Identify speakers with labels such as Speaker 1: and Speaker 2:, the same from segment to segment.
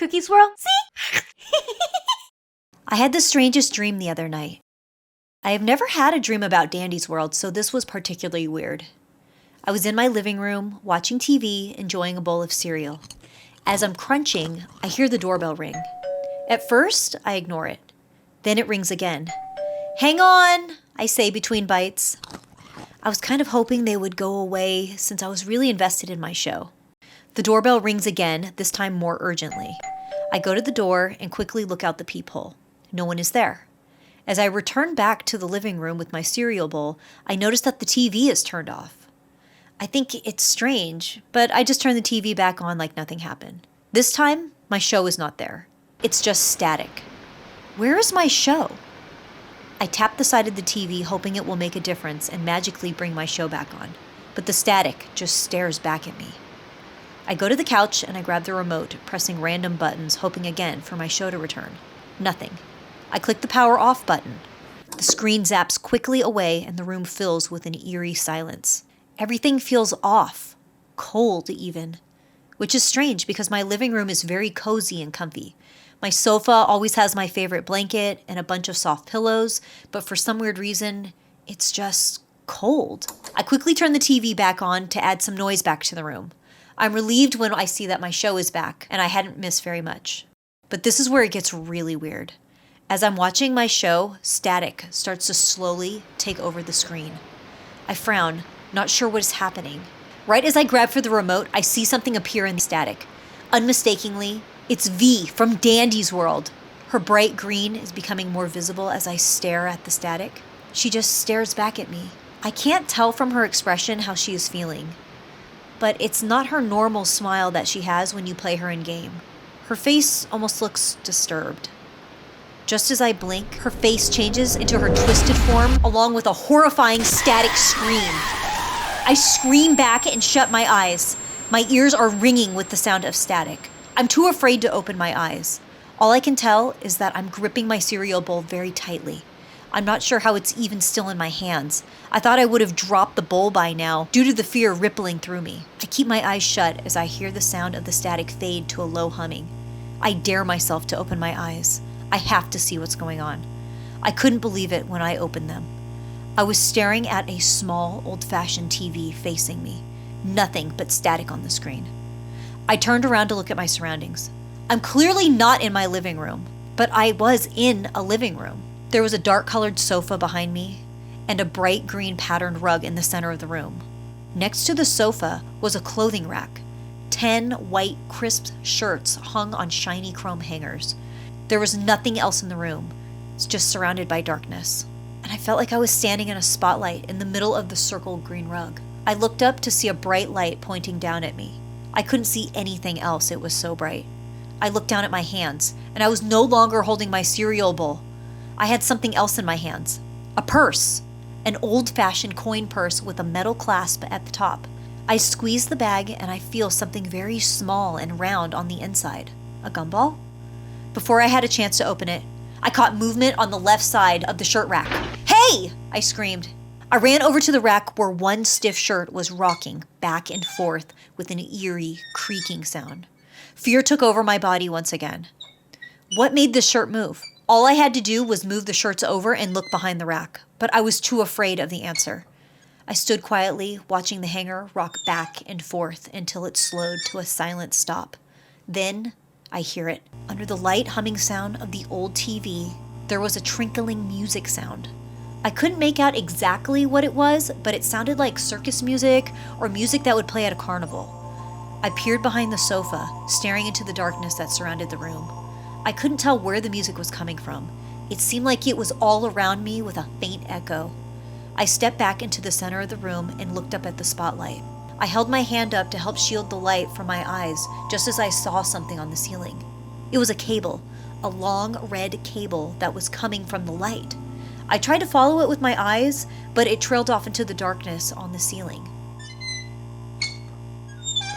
Speaker 1: Cookie swirl? See? I had the strangest dream the other night. I have never had a dream about Dandy's World, so this was particularly weird. I was in my living room, watching TV, enjoying a bowl of cereal. As I'm crunching, I hear the doorbell ring. At first, I ignore it. Then it rings again. "Hang on," I say between bites. I was kind of hoping they would go away since I was really invested in my show. The doorbell rings again, this time more urgently. I go to the door and quickly look out the peephole. No one is there. As I return back to the living room with my cereal bowl, I notice that the TV is turned off. I think it's strange, but I just turn the TV back on like nothing happened. This time, my show is not there. It's just static. Where is my show? I tap the side of the TV, hoping it will make a difference and magically bring my show back on. But the static just stares back at me. I go to the couch and I grab the remote, pressing random buttons, hoping again for my show to return. Nothing. I click the power off button. The screen zaps quickly away and the room fills with an eerie silence. Everything feels off, cold even, which is strange because my living room is very cozy and comfy. My sofa always has my favorite blanket and a bunch of soft pillows, but for some weird reason, it's just cold. I quickly turn the TV back on to add some noise back to the room. I'm relieved when I see that my show is back and I hadn't missed very much. But this is where it gets really weird. As I'm watching my show, static starts to slowly take over the screen. I frown, not sure what is happening. Right as I grab for the remote, I see something appear in the static. Unmistakably, it's Vee from Dandy's World. Her bright green is becoming more visible as I stare at the static. She just stares back at me. I can't tell from her expression how she is feeling. But it's not her normal smile that she has when you play her in game. Her face almost looks disturbed. Just as I blink, her face changes into her twisted form, along with a horrifying static scream. I scream back and shut my eyes. My ears are ringing with the sound of static. I'm too afraid to open my eyes. All I can tell is that I'm gripping my cereal bowl very tightly. I'm not sure how it's even still in my hands. I thought I would have dropped the bowl by now due to the fear rippling through me. I keep my eyes shut as I hear the sound of the static fade to a low humming. I dare myself to open my eyes. I have to see what's going on. I couldn't believe it when I opened them. I was staring at a small, old-fashioned TV facing me. Nothing but static on the screen. I turned around to look at my surroundings. I'm clearly not in my living room, but I was in a living room. There was a dark-colored sofa behind me and a bright green patterned rug in the center of the room. Next to the sofa was a clothing rack. 10 white, crisp shirts hung on shiny chrome hangers. There was nothing else in the room. It's just surrounded by darkness. And I felt like I was standing in a spotlight in the middle of the circled green rug. I looked up to see a bright light pointing down at me. I couldn't see anything else, it was so bright. I looked down at my hands, and I was no longer holding my cereal bowl. I had something else in my hands. A purse. An old-fashioned coin purse with a metal clasp at the top. I squeeze the bag and I feel something very small and round on the inside. A gumball? Before I had a chance to open it, I caught movement on the left side of the shirt rack. "Hey!" I screamed. I ran over to the rack where one stiff shirt was rocking back and forth with an eerie, creaking sound. Fear took over my body once again. What made this shirt move? All I had to do was move the shirts over and look behind the rack, but I was too afraid of the answer. I stood quietly, watching the hanger rock back and forth until it slowed to a silent stop. Then I hear it. Under the light humming sound of the old TV, there was a trickling music sound. I couldn't make out exactly what it was, but it sounded like circus music or music that would play at a carnival. I peered behind the sofa, staring into the darkness that surrounded the room. I couldn't tell where the music was coming from. It seemed like it was all around me with a faint echo. I stepped back into the center of the room and looked up at the spotlight. I held my hand up to help shield the light from my eyes just as I saw something on the ceiling. It was a cable, a long red cable that was coming from the light. I tried to follow it with my eyes, but it trailed off into the darkness on the ceiling.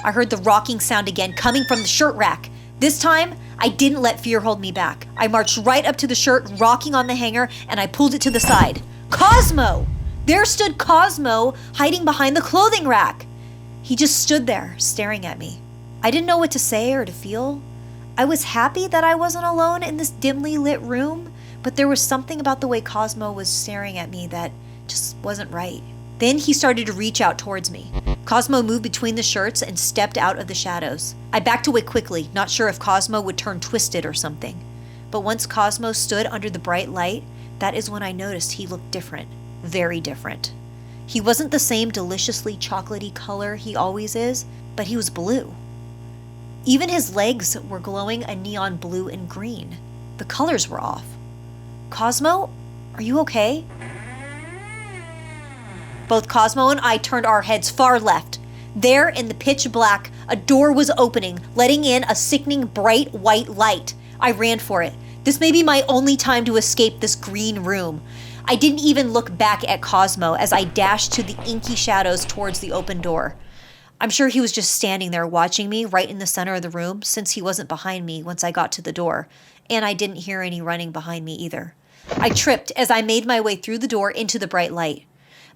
Speaker 1: I heard the rocking sound again coming from the shirt rack. This time, I didn't let fear hold me back. I marched right up to the shirt rocking on the hanger and I pulled it to the side. Cosmo! There stood Cosmo hiding behind the clothing rack. He just stood there, staring at me. I didn't know what to say or to feel. I was happy that I wasn't alone in this dimly lit room, but there was something about the way Cosmo was staring at me that just wasn't right. Then he started to reach out towards me. Cosmo moved between the shirts and stepped out of the shadows. I backed away quickly, not sure if Cosmo would turn twisted or something. But once Cosmo stood under the bright light, that is when I noticed he looked different. Very different. He wasn't the same deliciously chocolatey color he always is, but he was blue. Even his legs were glowing a neon blue and green. The colors were off. Cosmo, are you okay? Both Cosmo and I turned our heads far left. There, in the pitch black, a door was opening, letting in a sickening bright white light. I ran for it. This may be my only time to escape this green room. I didn't even look back at Cosmo as I dashed to the inky shadows towards the open door. I'm sure he was just standing there watching me right in the center of the room, since he wasn't behind me once I got to the door, and I didn't hear any running behind me either. I tripped as I made my way through the door into the bright light.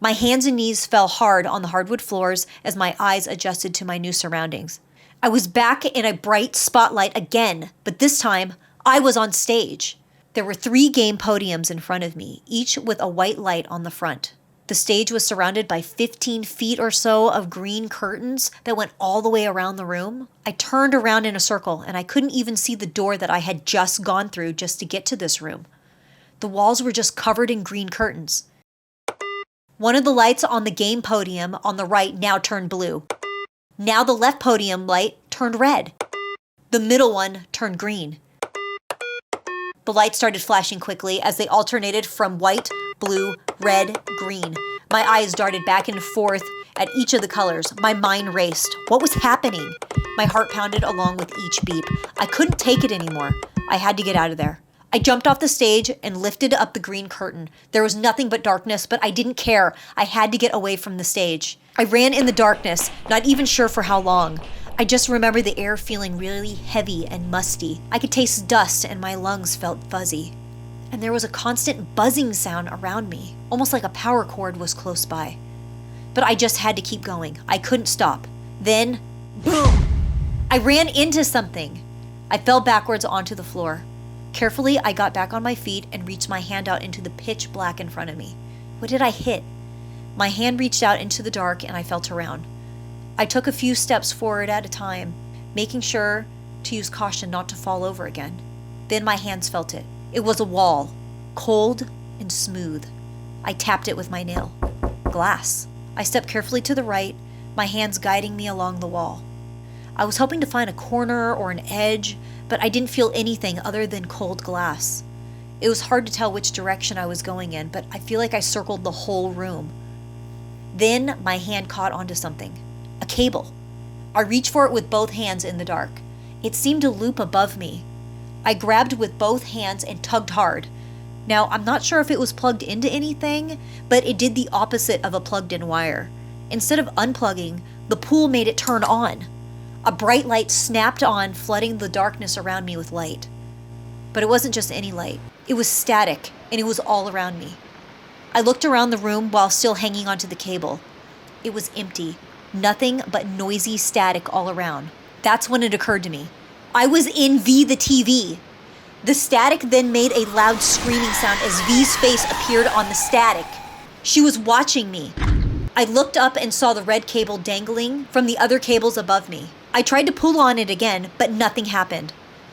Speaker 1: My hands and knees fell hard on the hardwood floors as my eyes adjusted to my new surroundings. I was back in a bright spotlight again, but this time I was on stage. There were 3 game podiums in front of me, each with a white light on the front. The stage was surrounded by 15 feet or so of green curtains that went all the way around the room. I turned around in a circle and I couldn't even see the door that I had just gone through just to get to this room. The walls were just covered in green curtains. One of the lights on the game podium on the right now turned blue. Now the left podium light turned red. The middle one turned green. The lights started flashing quickly as they alternated from white, blue, red, green. My eyes darted back and forth at each of the colors. My mind raced. What was happening? My heart pounded along with each beep. I couldn't take it anymore. I had to get out of there. I jumped off the stage and lifted up the green curtain. There was nothing but darkness, but I didn't care. I had to get away from the stage. I ran in the darkness, not even sure for how long. I just remember the air feeling really heavy and musty. I could taste dust and my lungs felt fuzzy. And there was a constant buzzing sound around me, almost like a power cord was close by. But I just had to keep going. I couldn't stop. Then, boom! I ran into something. I fell backwards onto the floor. Carefully, I got back on my feet and reached my hand out into the pitch black in front of me. What did I hit? My hand reached out into the dark and I felt around. I took a few steps forward at a time, making sure to use caution not to fall over again. Then my hands felt it. It was a wall, cold and smooth. I tapped it with my nail. Glass. I stepped carefully to the right, my hands guiding me along the wall. I was hoping to find a corner or an edge, but I didn't feel anything other than cold glass. It was hard to tell which direction I was going in, but I feel like I circled the whole room. Then my hand caught onto something. A cable. I reached for it with both hands in the dark. It seemed to loop above me. I grabbed with both hands and tugged hard. Now, I'm not sure if it was plugged into anything, but it did the opposite of a plugged-in wire. Instead of unplugging, the pull made it turn on. A bright light snapped on, flooding the darkness around me with light. But it wasn't just any light. It was static, and it was all around me. I looked around the room while still hanging onto the cable. It was empty. Nothing but noisy static all around. That's when it occurred to me. I was in V the TV. The static then made a loud screaming sound as V's face appeared on the static. She was watching me. I looked up and saw the red cable dangling from the other cables above me. I tried to pull on it again, but nothing happened.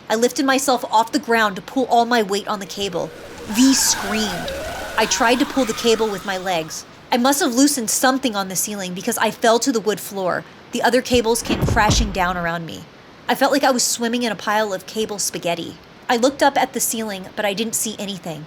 Speaker 1: I lifted myself off the ground to pull all my weight on the cable. V screamed. I tried to pull the cable with my legs. I must have loosened something on the ceiling because I fell to the wood floor. The other cables came crashing down around me. I felt like I was swimming in a pile of cable spaghetti. I looked up at the ceiling, but I didn't see anything.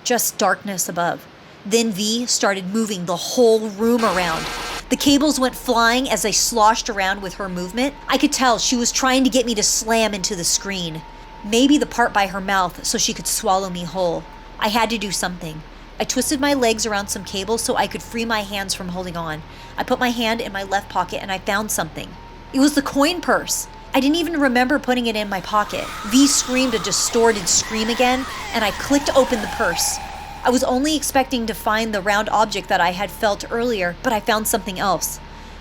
Speaker 1: Just darkness above. Then V started moving the whole room around. The cables went flying as they sloshed around with her movement. I could tell she was trying to get me to slam into the screen. Maybe the part by her mouth so she could swallow me whole. I had to do something. I twisted my legs around some cables so I could free my hands from holding on. I put my hand in my left pocket and I found something. It was the coin purse. I didn't even remember putting it in my pocket. V screamed a distorted scream again, and I clicked open the purse. I was only expecting to find the round object that I had felt earlier, but I found something else.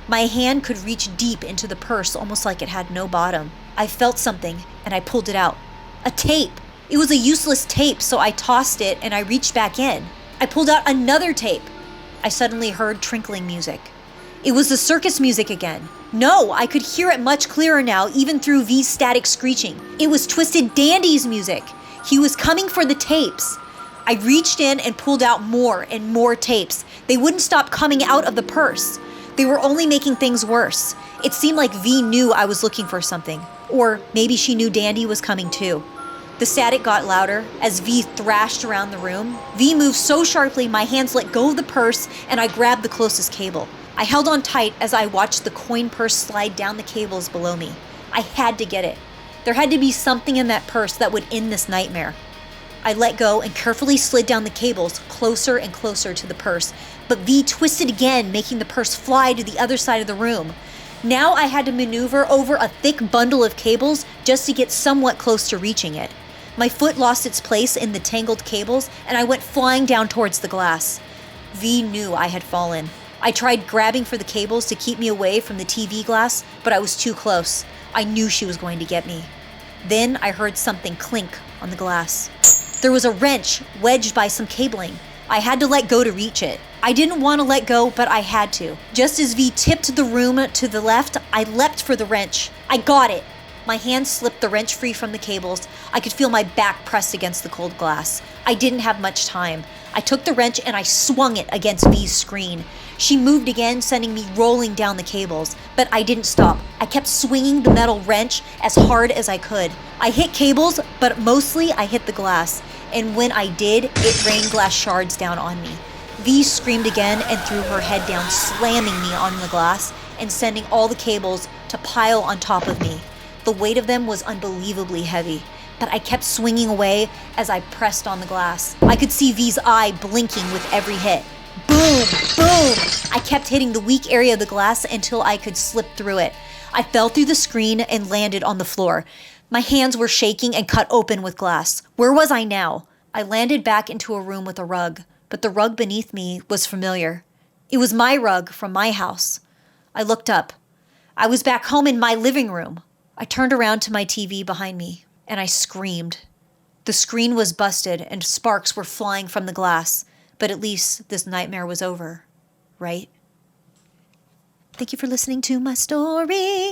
Speaker 1: My hand could reach deep into the purse, almost like it had no bottom. I felt something, and I pulled it out. A tape. It was a useless tape, so I tossed it and I reached back in. I pulled out another tape. I suddenly heard trickling music. It was the circus music again. No, I could hear it much clearer now, even through V's static screeching. It was Twisted Dandy's music. He was coming for the tapes. I reached in and pulled out more and more tapes. They wouldn't stop coming out of the purse. They were only making things worse. It seemed like V knew I was looking for something. Or maybe she knew Dandy was coming too. The static got louder as V thrashed around the room. V moved so sharply my hands let go of the purse and I grabbed the closest cable. I held on tight as I watched the coin purse slide down the cables below me. I had to get it. There had to be something in that purse that would end this nightmare. I let go and carefully slid down the cables closer and closer to the purse, but V twisted again, making the purse fly to the other side of the room. Now I had to maneuver over a thick bundle of cables just to get somewhat close to reaching it. My foot lost its place in the tangled cables and I went flying down towards the glass. V knew I had fallen. I tried grabbing for the cables to keep me away from the TV glass, but I was too close. I knew she was going to get me. Then I heard something clink on the glass. There was a wrench wedged by some cabling. I had to let go to reach it. I didn't want to let go, but I had to. Just as V tipped the room to the left, I leapt for the wrench. I got it. My hand slipped the wrench free from the cables. I could feel my back pressed against the cold glass. I didn't have much time. I took the wrench and I swung it against V's screen. She moved again, sending me rolling down the cables. But I didn't stop. I kept swinging the metal wrench as hard as I could. I hit cables, but mostly I hit the glass. And when I did, it rained glass shards down on me. V screamed again and threw her head down, slamming me on the glass and sending all the cables to pile on top of me. The weight of them was unbelievably heavy, but I kept swinging away as I pressed on the glass. I could see V's eye blinking with every hit. Boom, boom! I kept hitting the weak area of the glass until I could slip through it. I fell through the screen and landed on the floor. My hands were shaking and cut open with glass. Where was I now? I landed back into a room with a rug, but the rug beneath me was familiar. It was my rug from my house. I looked up. I was back home in my living room. I turned around to my TV behind me, and I screamed. The screen was busted, and sparks were flying from the glass, but at least this nightmare was over, right? Thank you for listening to my story.